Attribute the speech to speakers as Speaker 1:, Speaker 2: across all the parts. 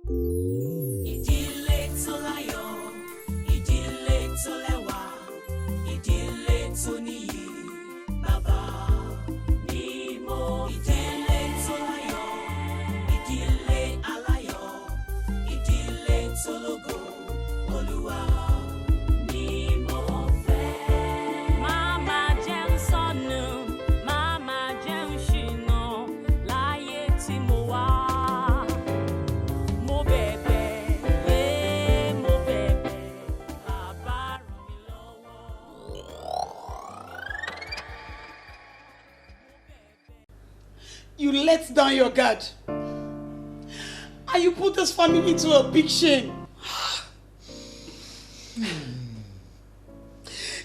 Speaker 1: Ìdílé tó láyọ̀, ìdílé tó lẹ́wà, ìdílé tó níyì, bàbá mímọ́. Ìdílé tó láyọ̀, ìdílé aláyọ̀, ìdílé tó lógo, Olúwa ni mo fẹ́. Màmá jẹun sọnù, màmá jẹun ṣìnà láyé tí mo wà. Mo bẹ̀bẹ̀, mo bẹ̀bẹ̀, bàbá ràn mí lọ́wọ́.
Speaker 2: You let down your guard. And you put this family into a big shame.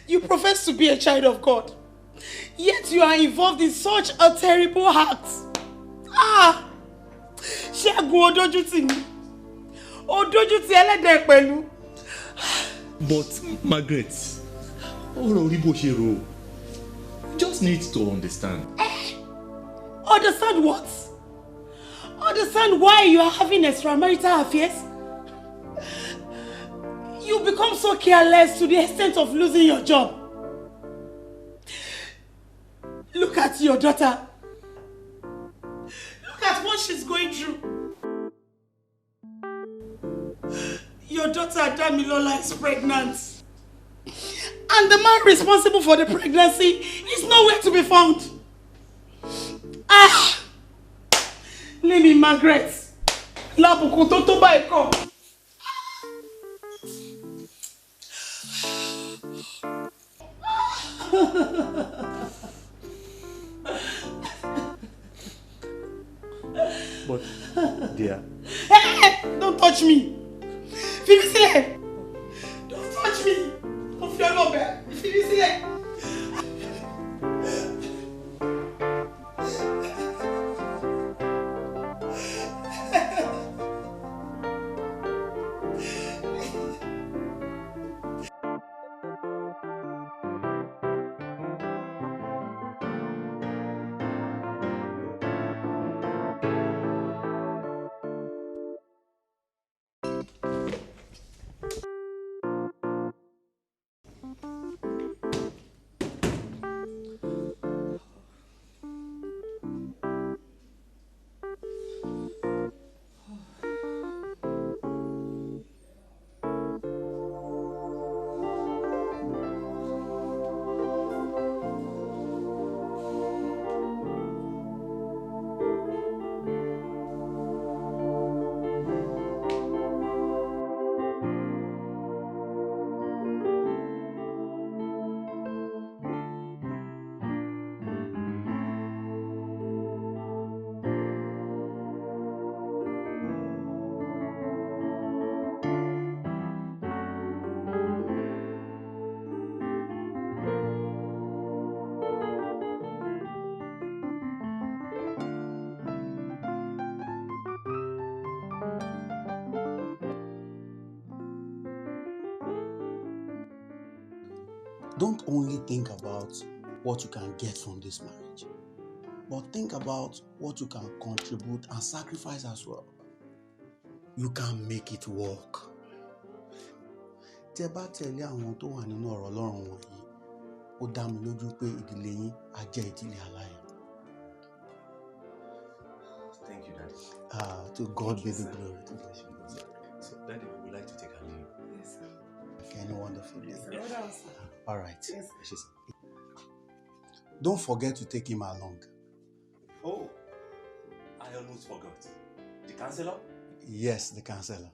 Speaker 2: You profess to be a child of God. Yet you are involved in such a terrible act. Ṣẹ́gun odójútì mi. Odójútì ẹlẹ́dẹ̀ pẹ̀lú.
Speaker 3: But Margaret, ọ̀rọ̀ orí bó ṣe rò. You just need to understand.
Speaker 2: Understand what? Understand why you are having extramarital affairs? You become so careless to the extent of losing your job. Look at your daughter. Look at what she's going through. Your daughter, Damilola, is pregnant. And the man responsible for the pregnancy is nowhere to be found. Let me, Margaret. Lábùkún tó tó báyìí kọ́.
Speaker 3: But, dear.
Speaker 2: Hey, don't touch me. Fi mí sílẹ̀. Don't touch me. Mo fi ọlọ́ bẹ̀. Fi mí sílẹ̀.
Speaker 4: Don't only think about what you can get from this marriage, but think about what you can contribute and sacrifice as well. You can make it work. Tẹ́ bá tẹ̀lé àwọn tó wà nínú ọ̀rọ̀ Ọlọ́run wọ̀nyí, ó dá mi lójú pé ìdílé yín á jẹ́ ìdílé aláyọ̀.
Speaker 3: Thank you, Daddy.
Speaker 4: To God be the glory.
Speaker 3: So, Daddy, we would like to take a leave.
Speaker 2: Yes, sir.
Speaker 4: Okay, any wonderful day.
Speaker 2: Yes.
Speaker 4: All right.
Speaker 2: Yes.
Speaker 4: Don't forget to take him along.
Speaker 3: Oh, I almost forgot. The counselor?
Speaker 4: Yes, the counselor.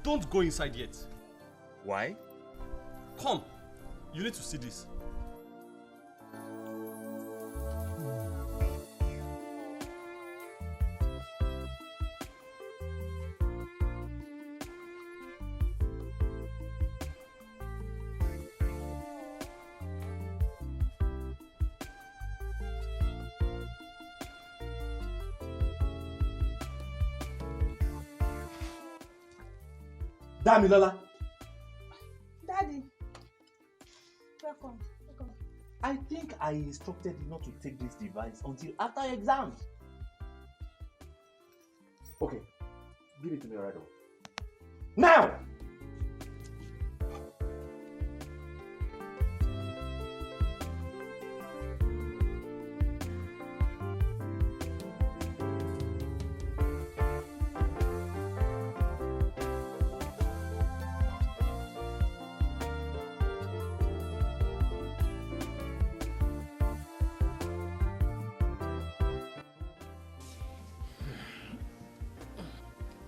Speaker 5: Don't go inside yet.
Speaker 3: Why?
Speaker 5: Come. You need to see this.
Speaker 3: Damilola.
Speaker 6: Daddy, welcome.
Speaker 3: I think I instructed you not to take this device until after exams. Okay, give it to me right away. Now!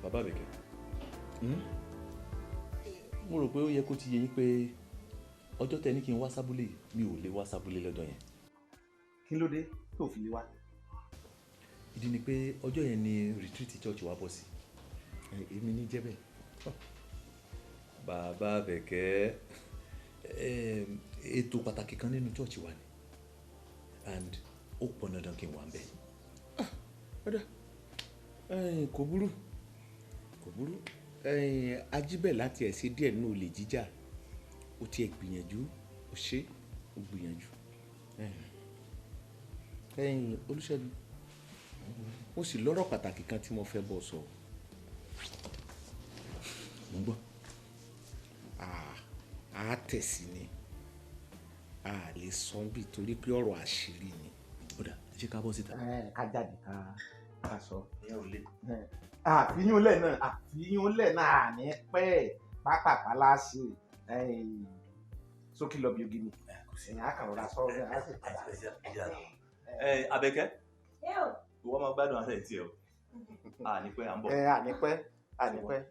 Speaker 7: Bàbá Àbẹ̀kẹ́, mo rò pé ó yẹ kó ti yé yín pé ọjọ́ tẹ́ ní kí n wá sábúlé mi ò lè wá sábúlé lọ́jọ́ yẹn.
Speaker 3: Kí ló dé tó fi lè wá?
Speaker 7: Ìdí ni pé ọjọ́ yẹn ni retreat church wa bọ́ sí. Èmi ní jẹ́ bẹ́ẹ̀. Bàbá Àbẹ̀kẹ́, ètò pàtàkì kan nínú church wa ni and ó pọn dandan kí n wà ń bẹ̀.
Speaker 8: Ọ̀dà kò burú ajíbẹ̀ láti ẹ̀ ṣe díẹ̀ nínú olè jíjà ó tiẹ̀ gbìyànjú ó ṣe ó gbìyànjú. Olúṣẹ́gun ó sì lọ́rọ̀ pàtàkì kan tí mo fẹ́ bọ́ sọ.
Speaker 7: Mo ń gbọ́.
Speaker 8: A tẹ̀sí ni a lè sọ bí torí pé ọ̀rọ̀ àṣírí ni.
Speaker 7: Ọ̀dà ṣé ká bọ́ síta.
Speaker 3: Ká jáde ká sọ. Ìyẹn ò lè. Àfihúnlẹ̀ náà ní pẹ́ pápápá láṣẹ sókè lọ bí ogi ni. Ẹ̀yìn àkàrọ̀ra sọ ọ́ á sì padà.
Speaker 7: Àbẹ̀kẹ́, ìwọ máa gbádùn àṣẹ tí ẹ o. Ànípẹ́ à ń bọ̀.
Speaker 3: Ànípẹ́.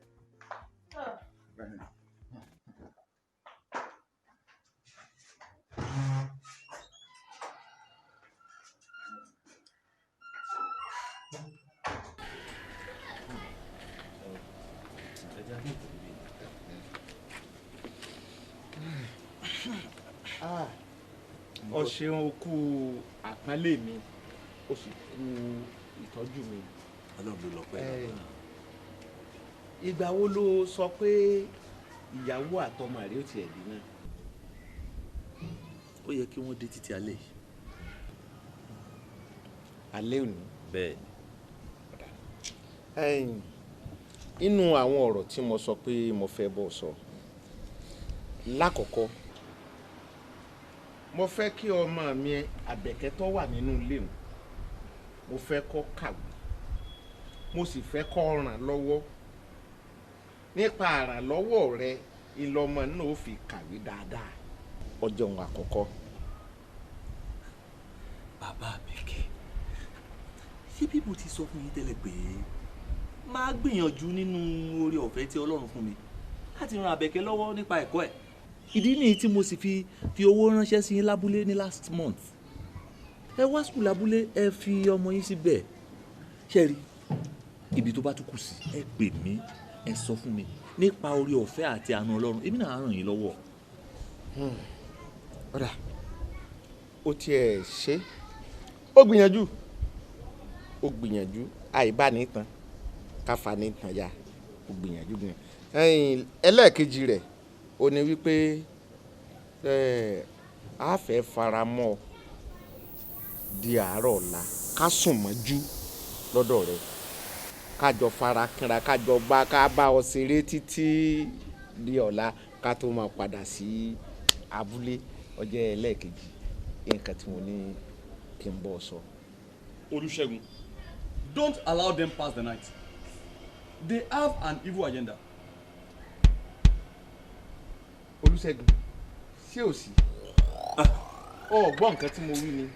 Speaker 8: Ó ṣeun ó kú àpọ́nlé mi ó sì kú ìtọ́jú mi.
Speaker 7: Ọlọ́run ló lọ pẹ́.
Speaker 8: Ìgbà wo ló sọ pé ìyàwó àtọmọ rẹ̀ ó tiẹ̀ dé náà?
Speaker 7: Ó yẹ kí wọ́n dé títí alẹ́ yìí.
Speaker 8: Alẹ́ òní.
Speaker 7: Bẹ́ẹ̀
Speaker 8: ni. Inú àwọn ọ̀rọ̀ tí mo sọ pé mo fẹ́ bọ́ sọ lákọ̀ọ́kọ́ mo fẹ́ kí ọmọ mi Àbẹ̀kẹ́ tó wà nínú ilé mi mo fẹ́ kó kàwé mo sì fẹ́ kó ràn lọ́wọ́ nípa àrànlọ́wọ́ rẹ ìlọmọ náà ó fi kàwé dáadáa ọjọ́ òun àkọ́kọ́.
Speaker 7: Bàbá Àbẹ̀kẹ́, ṣé bí mo ti sọ fún yín tẹ́lẹ̀ pé máa gbìyànjú nínú oore ọ̀fẹ́ tí Ọlọ́run fún mi láti ran Àbẹ̀kẹ́ lọ́wọ́ nípa ẹ̀kọ́ ẹ̀. Ìdí nìyí tí mo sì fi owó ránṣẹ́ sí yín lábúlé ní last month. Ẹ wá sùkúl lábúlé ẹ fi ọmọ yín síbẹ̀. Ṣé rí ibi tó bá tún kù sí ẹ pè mí ẹ sọ fún mi nípa oore ọ̀fẹ́ àti àánú Ọlọ́run èmi náà á ràn yín lọ́wọ́.
Speaker 8: Ọ̀dà ó tiẹ̀ ṣe ó gbìyànjú àìbánitán káfa nìtàn ya ó gbìyànjú gan. Ẹlẹ́ẹ̀kejì rẹ̀ ó ní wípé a fẹ́ faramọ́ di àárọ̀ ọ̀la ká sùn mọ́jú lọ́dọ̀ rẹ̀ kájọ fara kínra kájọ ká bá ọ ṣeré títí di ọ̀la ká tó máa padà sí abúlé ọjọ́ ẹlẹ́ẹ̀kejì nǹkan tí mo ní kí n bọ́ sọ.
Speaker 5: Olúṣẹ́gun, don't allow them pass the night. They have an evil agenda.
Speaker 8: Olúṣẹ́gun, ṣé ò sí? Ó gbọ́ nǹkan tí mo wí ni.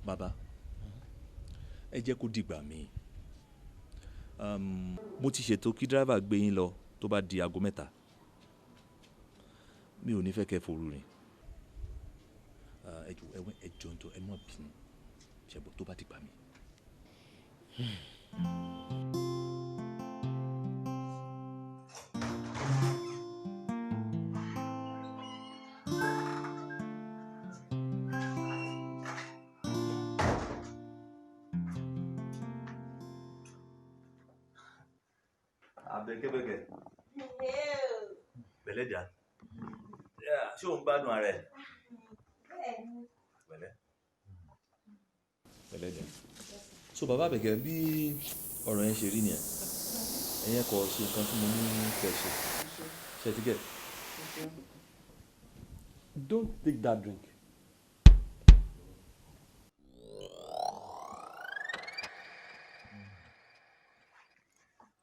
Speaker 7: Bàbá, ẹ jẹ́ kó dìgbà míì. Mo ti ṣètò kí dírẹ́fà gbé yín lọ tó bá di aago 3. Mi ò ní fẹ́ kẹ́ forú rìn.
Speaker 3: ẹ jọ̀ọ́ tó ẹ má bínú ṣẹ́gbọ́ tó bá ti pa mí.
Speaker 7: Abẹ́kẹ́bẹ́kẹ́. Pẹ̀lẹ́ jà. Ṣé o ń gbádùn ara ẹ̀? Pẹ̀lẹ́. Pẹ̀lẹ́ jà. So bàbá Abẹ́kẹ́ bí ọ̀rọ̀ yẹn ṣe rí nìyẹn. Ẹ̀yẹn kò ṣe nǹkan tí mo ní kẹ́ ṣe. Ṣé ti gẹ̀?
Speaker 5: Don't take that drink.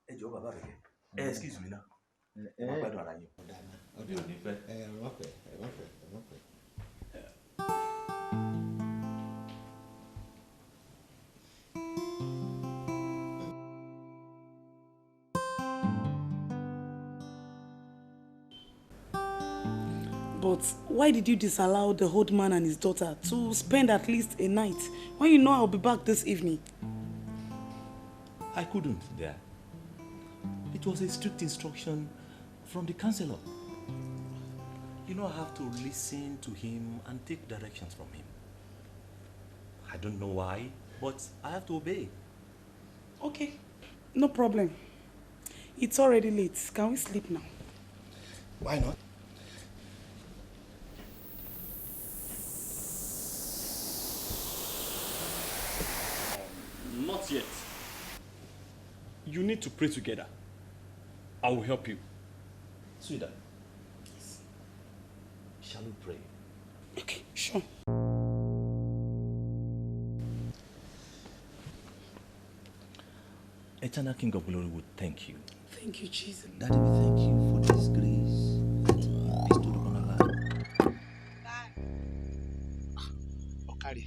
Speaker 7: Ẹ jọ̀ọ́ bàbá Abẹ́kẹ́. Excuse me now. Ẹ má gbádùn ara yín. Ọdẹ ò ní fẹ́.
Speaker 2: But why did you disallow the old man and his daughter to spend at least a night when you know I'll be back this evening?
Speaker 3: I couldn't there. It was a strict instruction from the counselor. You know, I have to listen to him and take directions from him. I don't know why, but I have to obey.
Speaker 2: Okay, no problem. It's already late. Can we sleep now?
Speaker 8: Why not?
Speaker 5: Not yet. You need to pray together. I will help you.
Speaker 7: Sweetheart. Shall we pray?
Speaker 2: Okay, sure.
Speaker 3: Eternal King of Glory would thank you.
Speaker 2: Thank you, Jesus.
Speaker 4: Daddy, we thank you for this grace that you have bestowed upon our life.
Speaker 8: Ọ̀kàrí.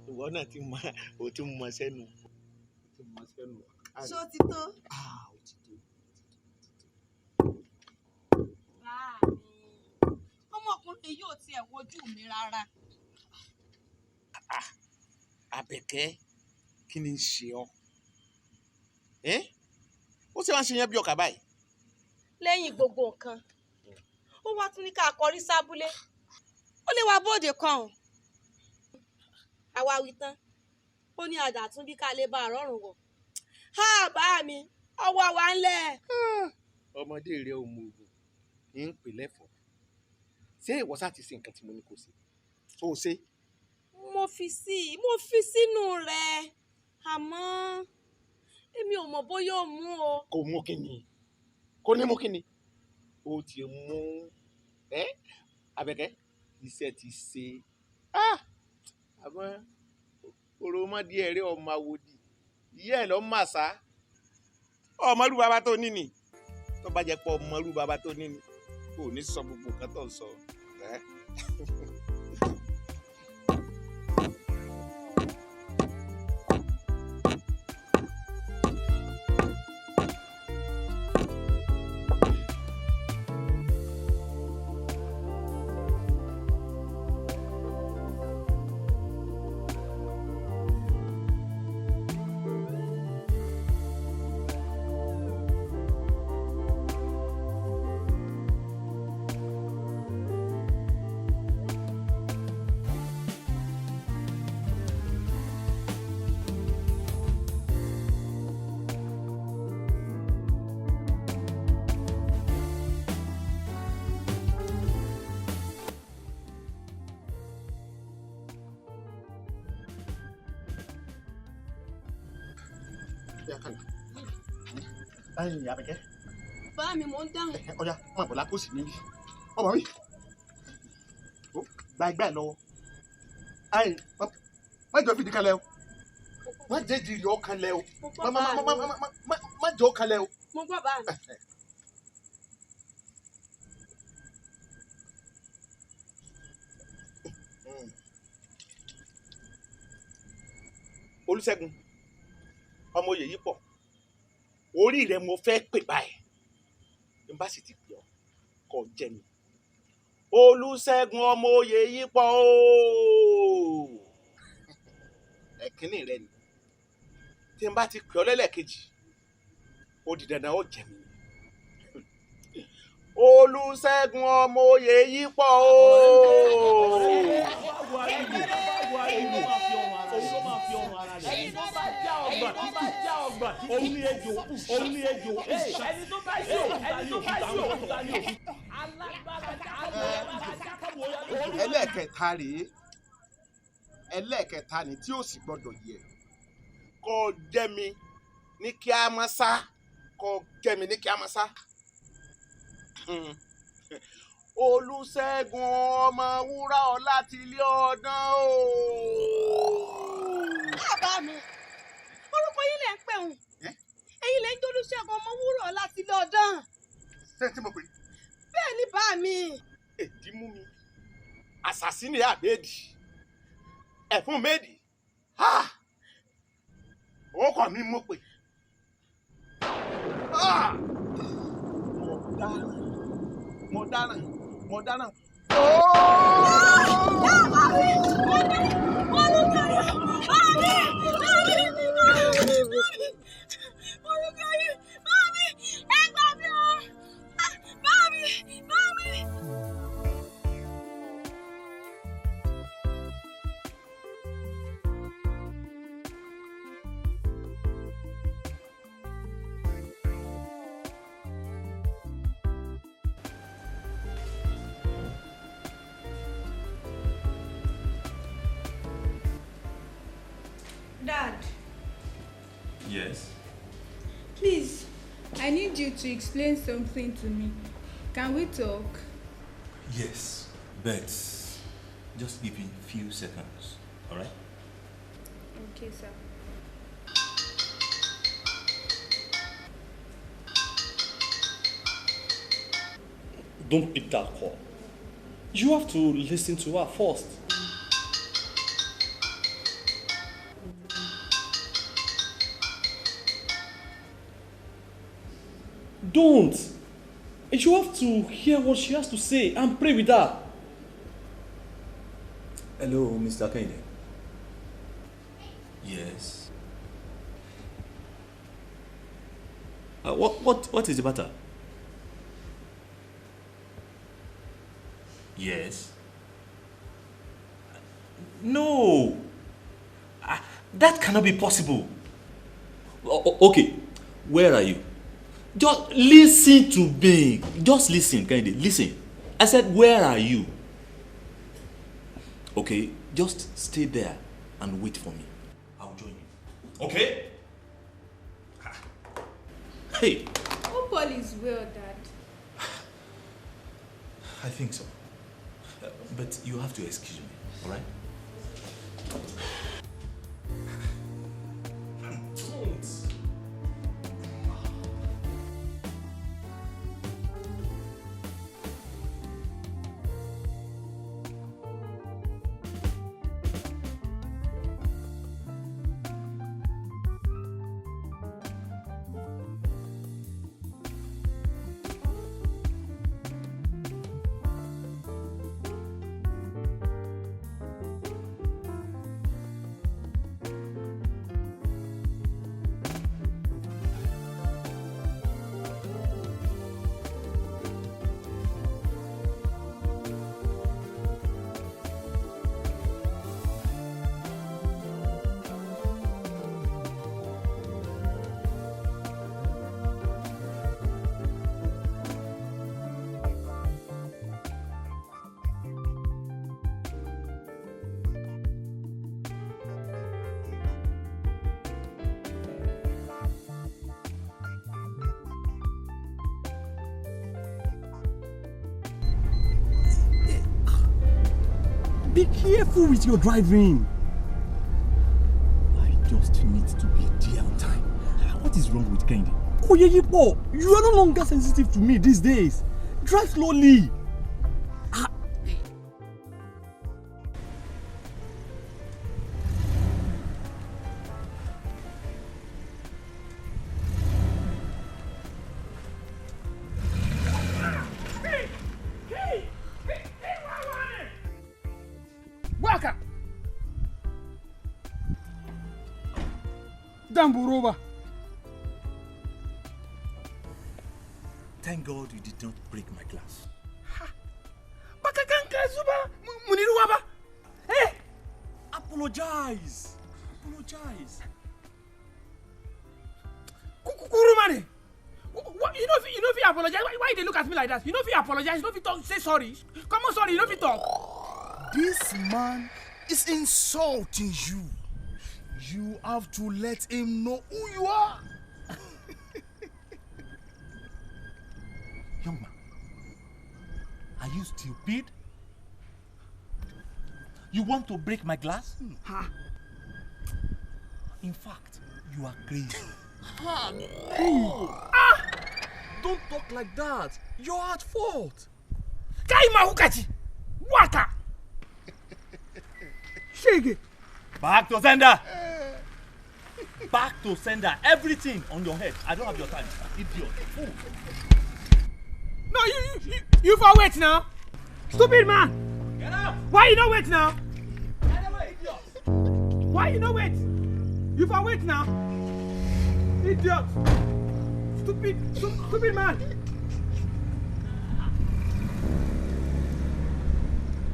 Speaker 8: Ìwọ náà ti mọ sẹ́nu.
Speaker 6: Ṣé ó ti tó?
Speaker 8: Ó ti tó.
Speaker 6: Ọmọkùnrin yóò tiẹ̀ wojú mi rárá.
Speaker 8: Àbẹ̀kẹ́, kí ni ń ṣe ọ́? Ó ṣe wá ń ṣe yẹn bí ọkà báyìí.
Speaker 6: Lẹ́yìn gbogbo nǹkan, ó wá tún ní ká kọrí sábúlé. Ó lè wá bóde kan. Àwa wí tán. Ó ní àdá tún bí ká lè bá àrọ́rùn wọ̀. Bá mi, ọwọ́ wa ń lẹ̀.
Speaker 8: Ọmọdé rẹ ò mọ ògùn ní ń pè lẹ́fọ̀ọ́. Ṣé ìwọ sá ti ṣe nǹkan tí mo ní kó ṣe? Tó o ṣe?
Speaker 6: Mo fi sínú rẹ̀. Àmọ́ èmi ò mọ̀ bóyá ó mú o.
Speaker 8: Kò mú kíni? Kò ní mú kíni? Ó ti mú. Àbẹ̀kẹ́, iṣẹ́ ti ṣe. Àmọ́ òròmọdé ẹ̀rẹ́ ọmọ àwòdì. Ìyá ẹ̀ lọ mà sá. Ọmọlú bàbá tó ní ni. Tó bá jẹ́ pé ọmọlú bàbá tó ní ni. Kò ní sọ gbogbo nǹkan tó ń sọ. Báyìí ni Àbẹ̀kẹ́.
Speaker 6: Bá mi mò ń dáhùn.
Speaker 8: Ọya, má bọ̀ lápòsí níbí. Ọmọ mi. Gba ẹgbẹ́ ẹ̀ lọ́wọ́. Má jọ fìdí kalẹ̀ o. Má jẹ́ ìdí ìyọ́ kalẹ̀ o. Má jọ kalẹ̀ o.
Speaker 6: Mo gbọ́ bá mi.
Speaker 8: Olúṣẹ́gun, ọmọ oyè yìí pọ̀. Orí rẹ̀ mo fẹ́ pè báyìí. n bá sì ti pè ọ́ kó jẹ́ mi. Olúṣẹ́gun ọmọ oyè yípo ooo. Ẹ̀kínní rẹ ni. Tí n bá ti pè ọ́ lẹ́lẹ́kejì, ó di dandan ó jẹ́ mi. Olúṣẹ́gun ọmọ oyè yípo ooo. Ẹlẹ́ẹ̀kẹta rèé, ẹlẹ́ẹ̀kẹta ni tí ó sì gbọ́dọ̀ yẹ. Kó jẹ́ mi ní kí a máa sá, kó jẹ́ mi ní kí a máa sá. Olúṣẹ́gun ọmọ wúrà ọlá ti ilé ọdán ooo.
Speaker 6: Bàbá mi, orúkọ yín lẹ ń pè hùn. Ẹ̀yin lẹ ń jẹ́ Olúṣẹ́gun ọmọ wúrà ọlá ti ilé ọdán.
Speaker 8: Ṣé tí mo pè?
Speaker 6: Bẹ́ẹ̀ ni bá mi.
Speaker 8: Èdí mú mi. Àṣàsínì àbẹ́ẹ̀dì. Ẹ̀fún méèdì. Orúkọ mi mo pè. Mo dáràn.
Speaker 9: Dad.
Speaker 3: Yes?
Speaker 9: Please, I need you to explain something to me. Can we talk?
Speaker 3: Yes, but just give me a few seconds, all right?
Speaker 9: Okay, sir.
Speaker 5: Don't pick that call. You have to listen to her first. Don't. You have to hear what she has to say and pray with her.
Speaker 3: Hello, Mr. Kennedy. Yes. What is the matter? Yes. No. That cannot be possible. Okay, where are you? Just listen to me. Just listen, Kennedy. Listen. I said, where are you? Okay, just stay there and wait for me. I'll join you. Okay? Hey.
Speaker 9: Hope all is well, Dad.
Speaker 3: I think so. But you have to excuse me, all right?
Speaker 5: Be careful with your driving. I just need to be there on time. What is wrong with Kendi? Oyeyipo, you are no longer sensitive to me these days. Drive slowly.
Speaker 10: Damburoba.
Speaker 3: Thank God you did not break my glass.
Speaker 10: Bakakanka Zuba Muniruaba. Hey!
Speaker 3: Apologize. Apologize.
Speaker 10: Kurumane. You know if you apologize, why they look at me like that? You know if you apologize, you know if you talk, say sorry. Come on, sorry, you know if you talk.
Speaker 11: This man is insulting you. You have to let him know who you are.
Speaker 3: Young man, are you stupid? You want to break my glass?
Speaker 10: Ha.
Speaker 3: In fact, you are crazy.
Speaker 5: Don't talk like that. You're at fault.
Speaker 10: Kaima Hukachi. Waka. Shege.
Speaker 3: Back to sender. Back to sender. Everything on your head. I don't have your time. Idiot. Fool.
Speaker 10: No, you for wait now. Stupid man.
Speaker 3: Get out.
Speaker 10: Why you not wait now?
Speaker 3: Get away, idiot.
Speaker 10: Why you not wait? You for wait now. Idiot. Stupid man.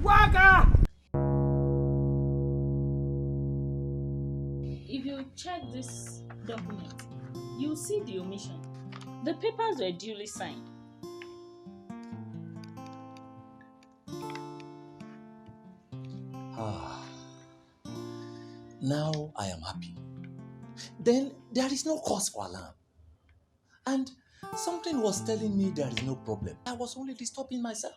Speaker 10: Waka.
Speaker 12: If you check this document, you'll see the omission. The papers were duly signed.
Speaker 8: Now I am happy. Then there is no cause for alarm. And something was telling me there is no problem. I was only disturbing myself.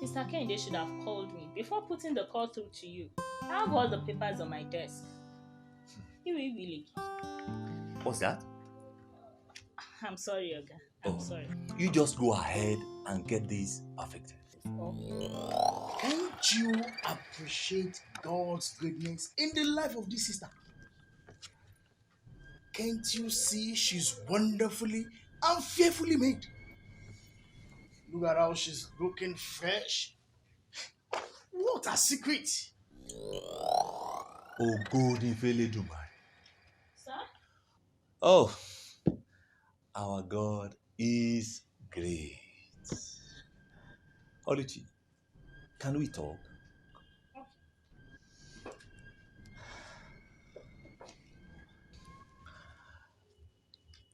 Speaker 12: Mr. Kende should have called me before putting the call through to you. I have all the papers on my desk. Really.
Speaker 3: What's that?
Speaker 12: I'm sorry, Oga. I'm sorry.
Speaker 3: You just go ahead and get this perfected.
Speaker 11: Can't you appreciate God's greatness in the life of this sister? Can't you see she's wonderfully and fearfully made? Look at how she's looking fresh. What a secret!
Speaker 3: Oh, God, Dumai.
Speaker 12: Sir?
Speaker 3: Oh, our God is great. Oluchi, can we talk?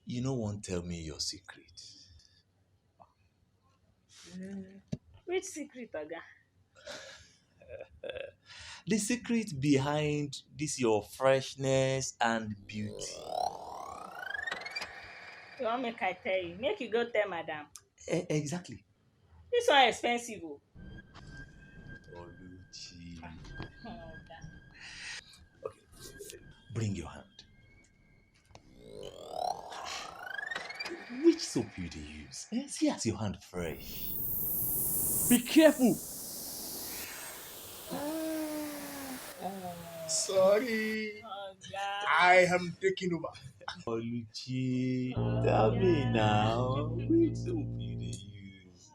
Speaker 3: You no one tell me your secret.
Speaker 12: Which secret, Oga?
Speaker 3: The secret behind this your freshness and beauty.
Speaker 12: You want make I tell you? Make you go tell madam.
Speaker 3: Exactly.
Speaker 12: This one expensive.
Speaker 3: Oluchi.
Speaker 12: Oh, Oga.
Speaker 3: Okay, bring your hand. Which soap you do use? See as your hand fresh. Be careful.
Speaker 11: Sorry. I am taking over.
Speaker 3: Oluchi, tell me now, which soap you do use?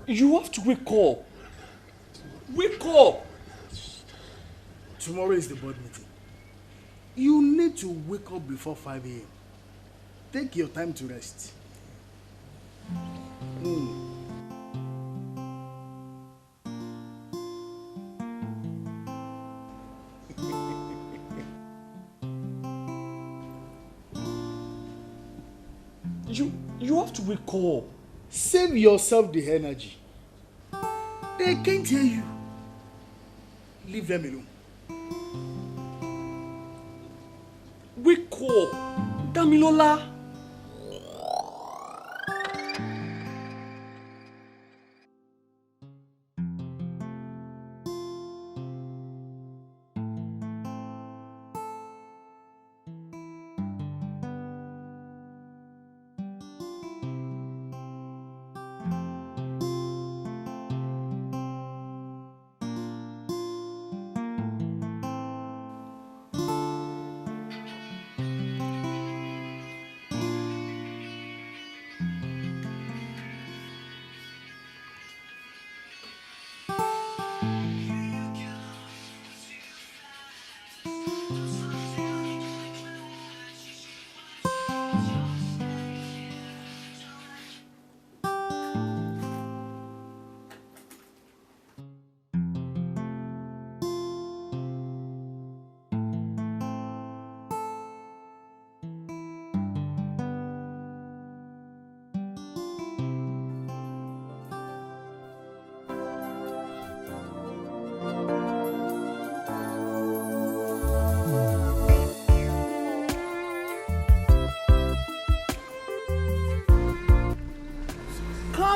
Speaker 3: You have to wake up. Wake up.
Speaker 11: Tomorrow is the board meeting. You need to wake up before 5 a.m. Take your time to rest.
Speaker 3: You have to wake up.
Speaker 11: Save yourself the energy. They can't hear you. Leave them alone.
Speaker 3: Wake up. Damilola.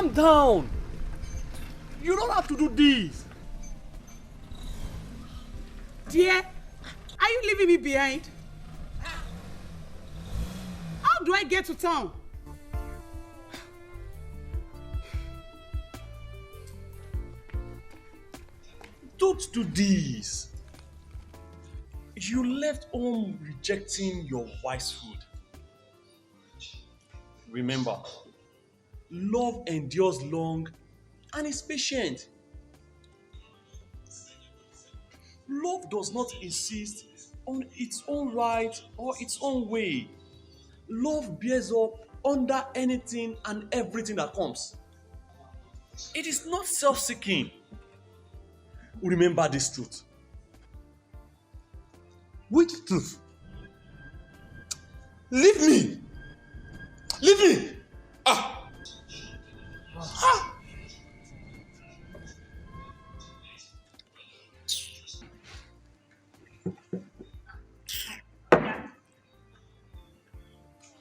Speaker 5: calm down. You don't have to do this.
Speaker 2: Dear, are you leaving me behind? How do I get to town?
Speaker 3: Don't do this. You left home rejecting your wife's food. Remember, love endures long and is patient. Love does not insist on its own right or its own way. Love bears up under anything and everything that comes. It is not self-seeking. Remember this truth.
Speaker 5: Which truth?
Speaker 3: Leave me! Leave me! Ah! Ah!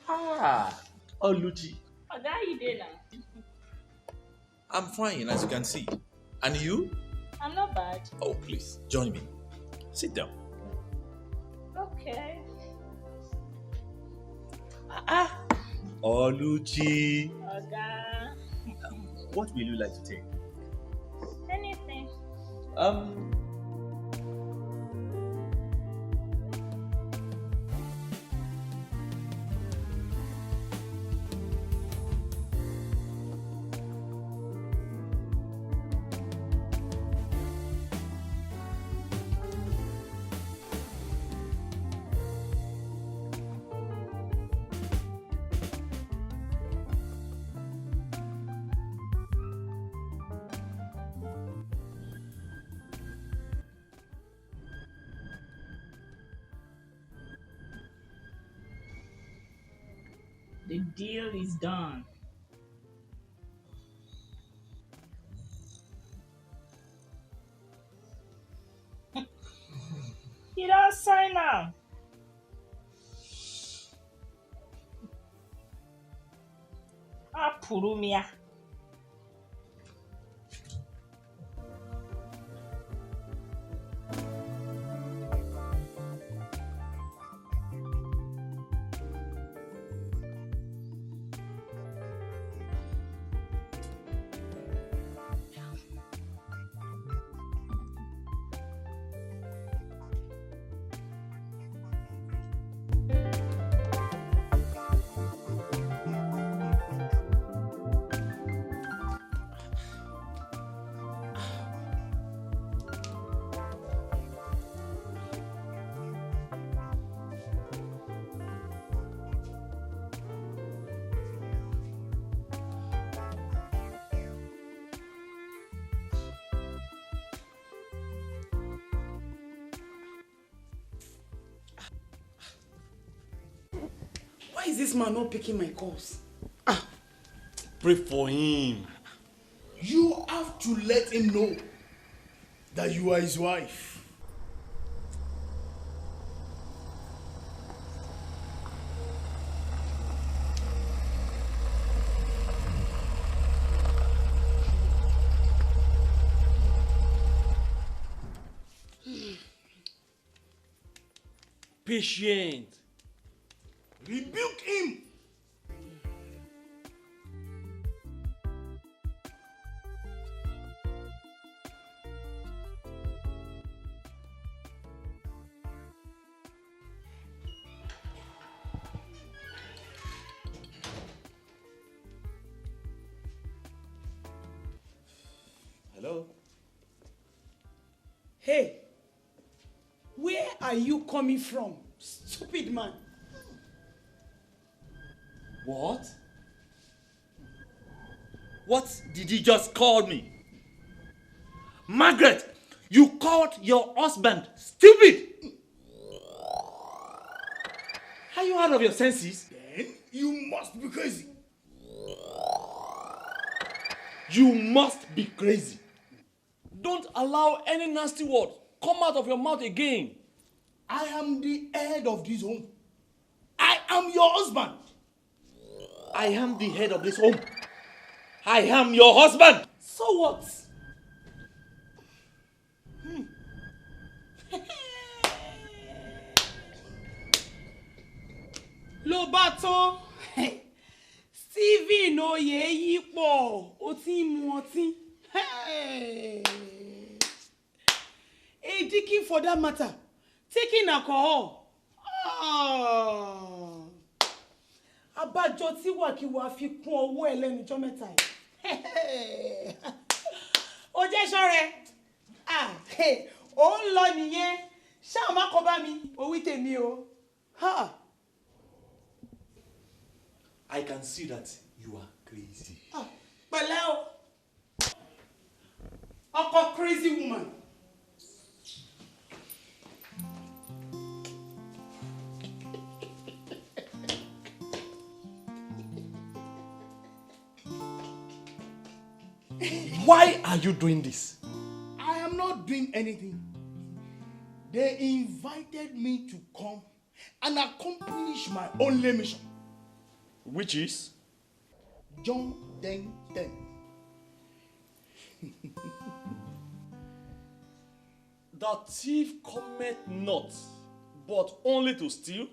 Speaker 7: Ah, Oluchi.
Speaker 12: Oga, you there now?
Speaker 7: I'm fine, as you can see. And you?
Speaker 12: I'm not bad.
Speaker 7: Oh, please, join me. Sit down.
Speaker 12: Okay.
Speaker 7: Oluchi.
Speaker 12: Oga.
Speaker 7: What will you like to take?
Speaker 12: Anything. The deal is done. You don't sign now. Purumia.
Speaker 2: Why is this man not picking my calls?
Speaker 11: Pray for him. You have to let him know that you are his wife.
Speaker 2: Patient.
Speaker 11: Rebuke him.
Speaker 3: Hello?
Speaker 2: Hey, where are you coming from, stupid man?
Speaker 3: What? What did you just call me? Margaret, you called your husband stupid! Are you out of your senses?
Speaker 11: Then you must be crazy.
Speaker 3: You must be crazy. Don't allow any nasty word come out of your mouth again.
Speaker 11: I am the head of this home. I am your husband.
Speaker 3: I am the head of this home. I am your husband.
Speaker 2: So what? Ló bá tán. Stephen Oyeyipo, ó ti ń mu ọtí. A dickie for that matter, taking alcohol. Abájọ tí wàkíwà fi kún owó ẹ lẹ́nu ọjọ́ mẹ́ta yìí. Ó jẹ́ ṣọ́rẹ́. Ó ń lọ nìyẹn. Ṣáà má kọ bá mi, ó wí tèmi o.
Speaker 3: I can see that you are crazy.
Speaker 2: Pẹ̀lẹ́ o. Ọkọ crazy woman.
Speaker 3: Why are you doing this?
Speaker 11: I am not doing anything. They invited me to come and accomplish my only mission.
Speaker 3: Which is?
Speaker 11: John 10:10.
Speaker 3: The thief cometh not, but only to steal,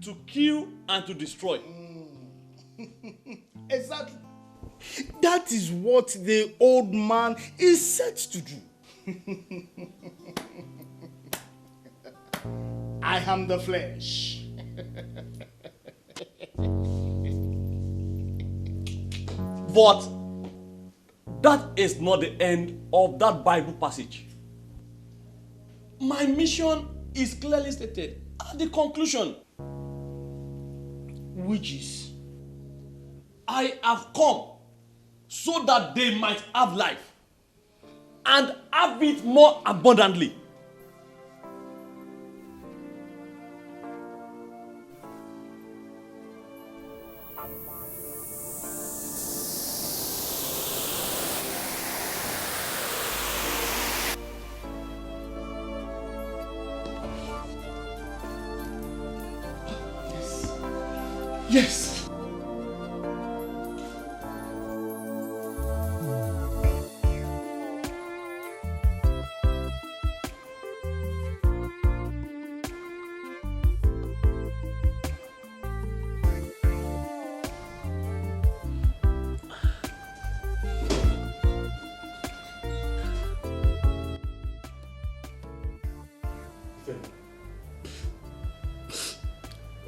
Speaker 3: to kill, and to destroy.
Speaker 11: Exactly. That is what the old man is set to do. I am the flesh.
Speaker 3: But that is not the end of that Bible passage. My mission is clearly stated at the conclusion, which is, I have come so that they might have life and have it more abundantly.
Speaker 11: Yes.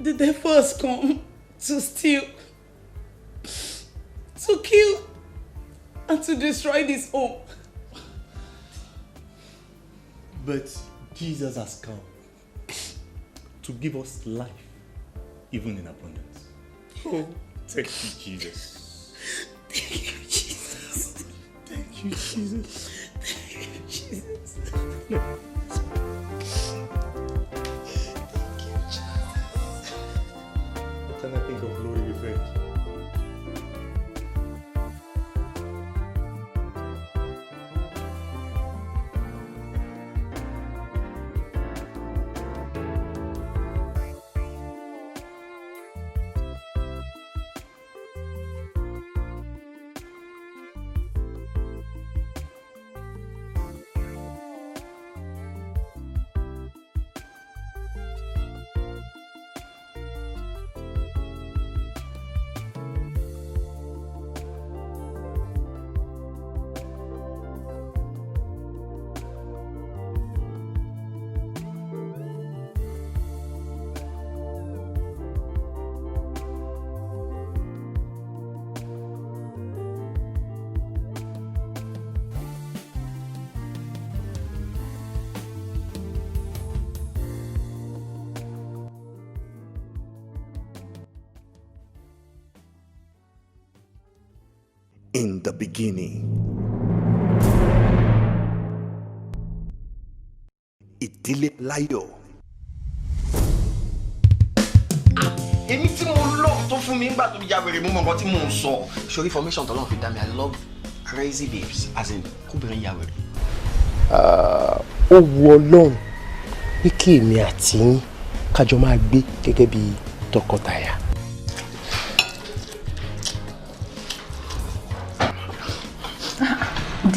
Speaker 2: The devil has come to steal, to kill, and to destroy this home.
Speaker 3: But Jesus has come to give us life, even in abundance. Oh, thank you, Jesus.
Speaker 2: Thank you, Jesus.
Speaker 3: Thank you, Jesus.
Speaker 2: Thank you, Jesus.
Speaker 3: Can I think of glory with it?
Speaker 13: In the beginning, ìdílé láyọ̀.
Speaker 4: Èmi tí mo lọ tó fún mi nígbà tó ya wèrè mú mọ nǹkan tí mò ń sọ. Sori formation tọ́lọ́ fi dá mi, I love crazy babes, as in kóbìnrin ya wèrè.
Speaker 14: Ó wu Ọlọ́run pé kí èmi àti yín kájọ máa gbé gẹ́gẹ́ bí tọkọtaya.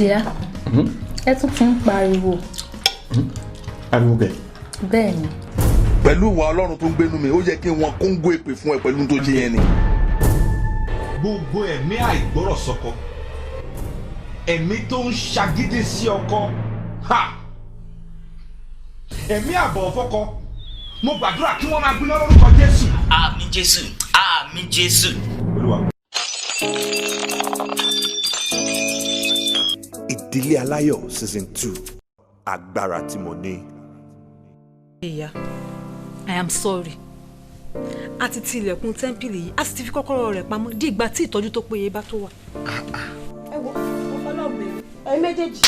Speaker 12: Dear, ẹ tún ti ń pariwo.
Speaker 8: Ariwo bẹ́ẹ̀.
Speaker 12: Bẹ́ẹ̀ni.
Speaker 13: Pẹ̀lú ìwà Ọlọ́run tó ń gbénú mi, ó yẹ kí wọ́n kóńgó èpè fún ẹ pẹ̀lú tó ṣe yẹn ni.
Speaker 15: Gbogbo ẹ̀mí àìgbọ́rọ̀ sọ́kọ, ẹ̀mí tó ń ṣagídí sí ọkọ, ẹ̀mí àbọ̀ fọ́kọ, mo gbàdúrà kí wọ́n máa gbiná lórúkọ Jésù.
Speaker 1: Àmín Jésù, àmín Jésù.
Speaker 13: Ìdílé Aláyọ̀ season 2 agbára tí mo ní.
Speaker 16: Ìyá, I am sorry. A ti ti ilẹ̀kùn tẹ́ḿpìlì yìí, a sì ti fi kọ́kọ́rọ́ rẹ̀ pamọ́ di ìgbà tí ìtọ́jú tó péye bá tó wà.
Speaker 2: Ẹ wo, mo fọlọ́ bẹ̀rẹ̀. Ẹ̀yin méjèèjì,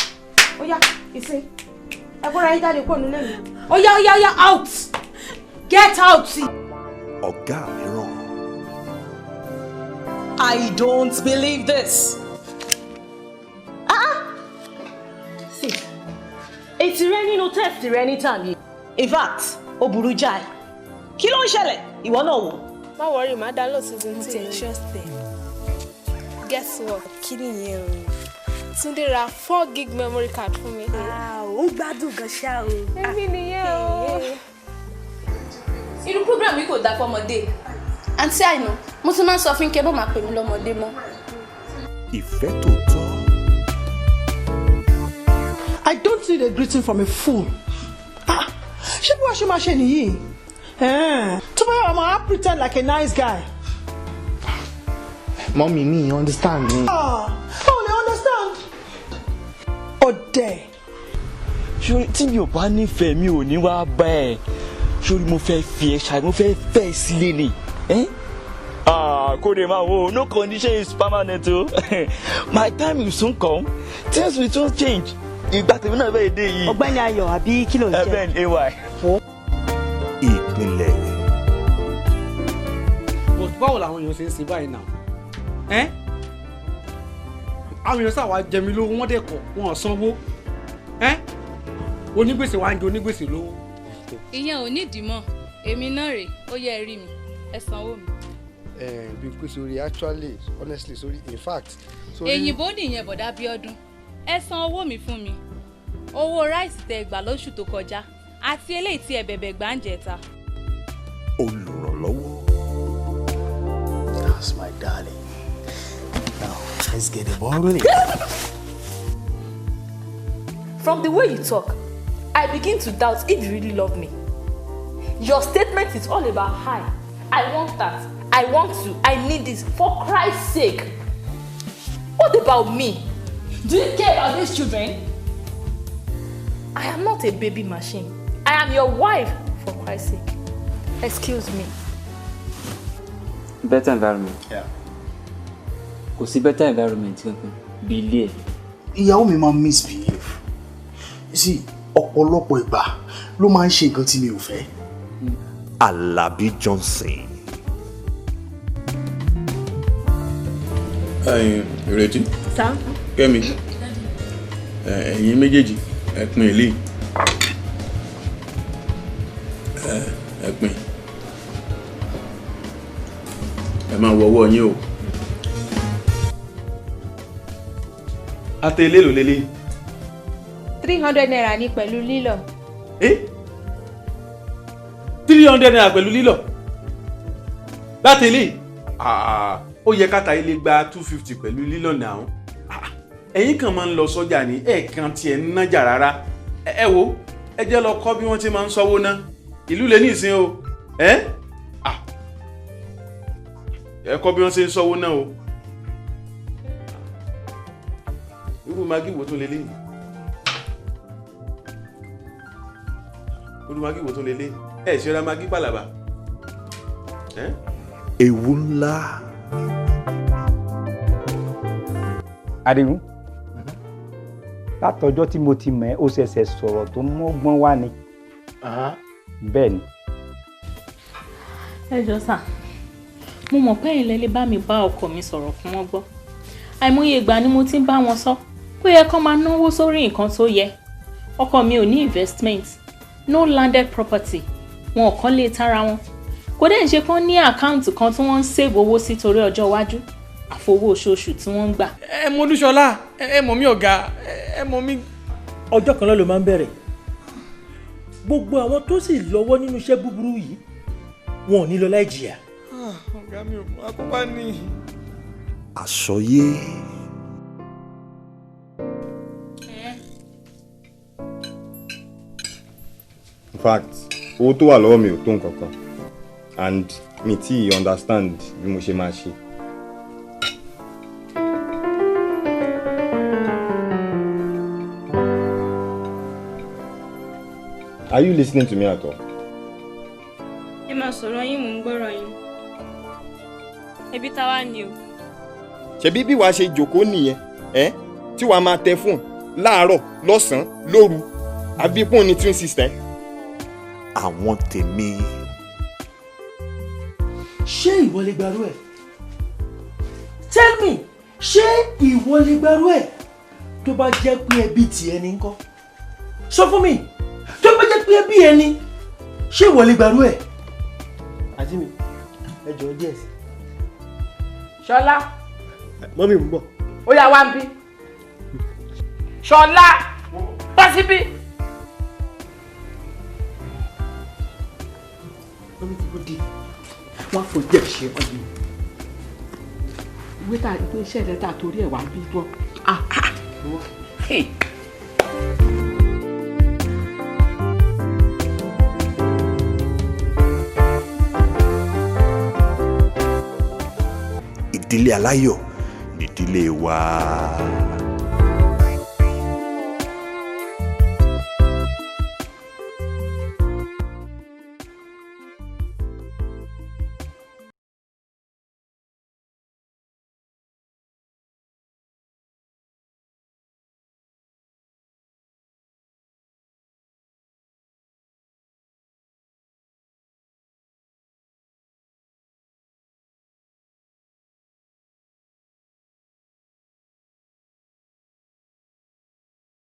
Speaker 2: ó yá, ìsìn. Ẹ kóra yín jáde kúrò nílé mi. Ó yá, out! Get out!
Speaker 13: Ọ̀gá mi ràn.
Speaker 17: I don't believe this. See, it's raining no test anytime. In fact, ó burú jáì. Kí ló ń ṣẹlẹ̀? Ìwọ náà wò.
Speaker 6: Má worry, má download season 2. Trust them. Guess what? Kí nìyẹn o? Túndé ra 4 gig memory card fún mi.
Speaker 17: Ó gbádùn gan ṣá o.
Speaker 6: Èmi nìyẹn o.
Speaker 18: Irú program yìí kò dá fọmọdé. Àǹtí Àìná, mo ti máa ń sọ fún kẹ́ bó máa pè mí lọ́mọdé mọ́.
Speaker 13: Ìfẹ́ tòótọ́.
Speaker 19: I don't need a greeting from a fool. Ṣé bí wàá ṣe máa ṣe nìyí? Tó bá yà wọ́n máa pretend like a nice guy.
Speaker 8: Mommy, me understand me.
Speaker 19: Oh, they understand. Ọ̀dẹ̀.
Speaker 5: Ṣé tí mi ò bá nífẹ̀ẹ́ mi ò ní wá bá ẹ? Ṣé mo fẹ́ fi ẹ ṣáà mo fẹ́ fẹ́ sílé ni? Kò dé máa wo, no condition is permanent o. My time will soon come, things will soon change. Ìgbà tèmi náà bẹ́ẹ̀ dé yìí.
Speaker 19: Ọ̀gbẹ́ni Ayọ̀ àbí kí ló ń jẹ́?
Speaker 5: Ẹ̀bẹ̀n AY.
Speaker 13: Ìpínlẹ̀.
Speaker 20: But báwo làwọn èèyàn ṣe ń ṣe báyìí náà? Àwọn èèyàn sáà wá jẹ mí lówó, wọ́n dẹ̀ kọ̀, wọn ò sanwó. Onígbèsè wá ń jẹ onígbèsè lówó.
Speaker 21: Ìyẹn ò nídìí mọ́, èmi náà rèé, ó yẹ ẹ rí mi, ẹ sanwó mi.
Speaker 14: Bí pé sórí actually honestly sórí in fact.
Speaker 21: Èyìnbó nìyẹn bọ̀dá Bíọ́dún, ẹ san owó mi fún mi. Owó ráìsì tẹ gbà lóṣù tó kọjá àti eléyìí tí ẹ bẹ̀bẹ̀ gbà ń jẹta.
Speaker 13: Olùrànlọ́wọ́.
Speaker 4: That's my darling. Now, let's get the ball rolling.
Speaker 18: From the way you talk, I begin to doubt if you really love me. Your statement is all about I want that, I want to, I need this, for Christ's sake. What about me? Do you care about these children? I am not a baby machine. I am your wife, for Christ's sake. Excuse me.
Speaker 22: Better environment.
Speaker 4: Yeah.
Speaker 22: Kò sí better environment kankan bí ilé ẹ̀.
Speaker 11: Ìyàwó mi máa misbehave. You see, ọ̀pọ̀lọpọ̀ ìgbà ló máa ń ṣe nǹkan tí mi ò fẹ́.
Speaker 13: Alabi Johnson.
Speaker 23: Ìrètí.
Speaker 6: Sá.
Speaker 23: Kẹ́mi. Ẹ̀yin méjèèjì ẹ pín ilé. Ẹ pín. Ẹ máa wọ ọwọ́ yín o. Àtẹ ilé ló lélẹ̀.
Speaker 6: 300 naira ní pẹ̀lú lílọ.
Speaker 23: 300 naira pẹ̀lú lílọ. Láti ilé. Ó yẹ káta ilé gba 250 pẹ̀lú lílọ náà. Ẹ̀yin kan máa ń lọ sọ́jà ní ẹ̀ẹ̀kan tí ẹ̀ ń nájà rárá. Ẹ wo, ẹ jẹ́ lọ kọ́ bí wọ́n ti máa ń sanwó ná. Ìlú lè ní ìsìn o. Ẹ kọ́ bí wọ́n ṣe ń sanwó náà o. Irú magi wo tó lélẹ̀? Irú magi wo tó lélẹ̀? Ẹ ṣe ra magi pàlàbà.
Speaker 13: Ewu ńlá.
Speaker 24: Adigun, látọjọ́ tí mo ti mọ̀ ẹ́ ó ṣẹ̀ṣẹ̀ sọ̀rọ̀ tó mọ́gbọ́n wá ni. Bẹ́ẹ̀ ni.
Speaker 12: Ẹ jọ̀ọ́ sà, mo mọ̀ pé ẹ̀yin lẹ lè bá mi bá ọkọ mi sọ̀rọ̀ fún wọn gbọ́. Àìmọye ìgbà ni mo ti ń bá wọn sọ pé yẹ kán máa náwó sórí nǹkan tó yẹ. Ọkọ mi ò ní investment, no landed property, wọn ò kọ́ lé tara wọn. Kò dẹ̀ ń ṣe kán ní àkáǹtì kan tí wọ́n ń save owó sí torí ọjọ́ iwájú. àfowó oṣooṣù tí wọ́n ń gbà.
Speaker 20: ẹ mọ Olúṣọlá, ẹ mọ mi ọ̀gá, ẹ mọ mi.
Speaker 5: ọjọ́ kan náà ló máa ń bẹ̀rẹ̀ gbogbo àwọn tó sì lọ́wọ́ nínú iṣẹ́ búburú yìí wọn ò ní lọ láì jìyà.
Speaker 20: ọ̀gá mi ò mọ akóbá ni.
Speaker 13: àsọyé.
Speaker 3: In fact, owó tó wà lọ́wọ́ mi ò tó nǹkan kan and mi tí understand bí mo ṣe máa ṣe. Are you listening to me at all?
Speaker 7: Ẹ máa sọ̀rọ̀ yín, mò ń gbọ́rọ̀ yín. Ebi ta wá ni o.
Speaker 3: Ṣebí bí wàá ṣe jókòó nìyẹn, tí wàá máa tẹ fóònù láàárọ̀, lọ́sàn-án, lóru, àbí pọ́n ní twin sister.
Speaker 13: Àwọn tèmi.
Speaker 5: ṣé ìwọ lè gbarú ẹ̀? Tell me, ṣé ìwọ lè gbarú ẹ̀ tó bá jẹ́ pé ẹbí tiẹ̀ ní ńkọ́? Sọ fún mi, tó bá jẹ́ pé ẹbí ẹ ní, ṣé ìwọ lè gbarú ẹ̀? Àǹtí mi, ẹ jọ̀ọ́ díẹ̀ sí.
Speaker 9: Ṣọlá.
Speaker 5: Mọ́mí ń bọ̀.
Speaker 9: Ó yá wá ń bí. Ṣọlá, bọ́ síbí.
Speaker 5: Mọ́mí ti bó dé. Wọ́n á fojú ẹ̀ ṣe ọdún.
Speaker 9: Ìwé tá ìwé iṣẹ́ rẹ̀ tá torí ẹ̀ wá ń bí gbọ́.
Speaker 13: Ìdílé aláyọ̀ nídìílé wa.